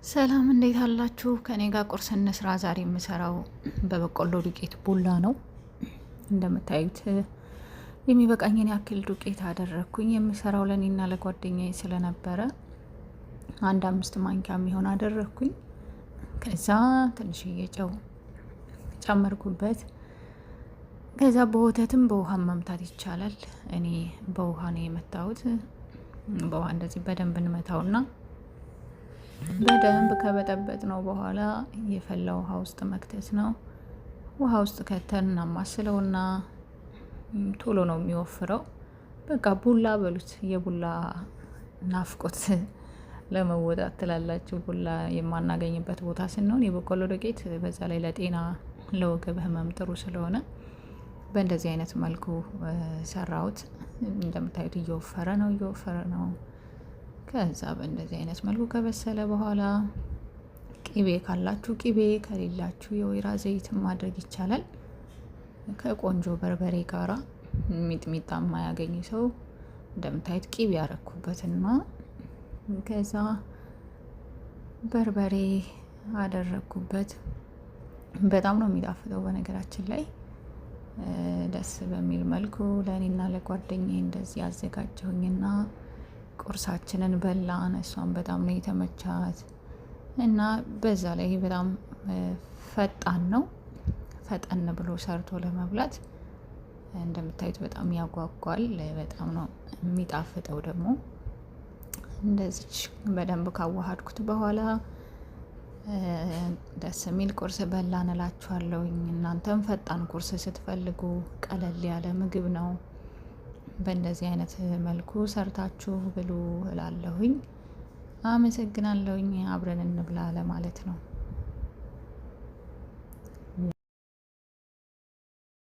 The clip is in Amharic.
ሰላም እንዴት አላችሁ? ከኔ ጋር ቁርስ እንስራ። ዛሬ የምሰራው በበቆሎ ዱቄት ቡላ ነው። እንደምታዩት የሚበቃኝን ያክል ዱቄት አደረግኩኝ። የምሰራው ለኔና ለጓደኛዬ ስለነበረ 5 ማንኪያ የሚሆን አደረግኩኝ። ከዛ ትንሽዬ ጨው ጨመርኩበት። ከዛ በወተትም በውሃም መምታት ይቻላል። እኔ በውሃ ነው የመታሁት። በውሃ እንደዚህ በደንብ እንመታውና በደንብ ከበጠበጥ ነው በኋላ የፈላ ውሃ ውስጥ መክተት ነው። ውሃ ውስጥ ከተን እናማስለውና ቶሎ ነው የሚወፍረው። በቃ ቡላ በሉት። የቡላ ናፍቆት ለመወጣት ትላላችሁ። ቡላ የማናገኝበት ቦታ ስንሆን የበቆሎ ዱቄት በዛ ላይ ለጤና ለወገብ ህመም ጥሩ ስለሆነ በእንደዚህ አይነት መልኩ ሰራሁት። እንደምታዩት እየወፈረ ነው። ከዛ በእንደዚህ አይነት መልኩ ከበሰለ በኋላ ቅቤ ካላችሁ ቅቤ፣ ከሌላችሁ የወይራ ዘይት ማድረግ ይቻላል። ከቆንጆ በርበሬ ጋራ ሚጥሚጣ የማያገኝ ሰው እንደምታዩት ቅቤ ያረኩበትና ከዛ በርበሬ አደረኩበት። በጣም ነው የሚጣፍጠው። በነገራችን ላይ ደስ በሚል መልኩ ለእኔና ለጓደኛዬ እንደዚህ አዘጋጀሁኝና ቁርሳችንን በላን። እሷን በጣም ነው የተመቻት እና በዛ ላይ በጣም ፈጣን ነው። ፈጠን ብሎ ሰርቶ ለመብላት እንደምታዩት በጣም ያጓጓል። በጣም ነው የሚጣፍጠው። ደግሞ እንደዚች በደንብ ካዋሃድኩት በኋላ ደስ የሚል ቁርስ በላን እላችኋለሁኝ። እናንተም ፈጣን ቁርስ ስትፈልጉ ቀለል ያለ ምግብ ነው፣ በእንደዚህ አይነት መልኩ ሰርታችሁ ብሉ እላለሁኝ። አመሰግናለሁኝ። አብረን እንብላ ለማለት ነው።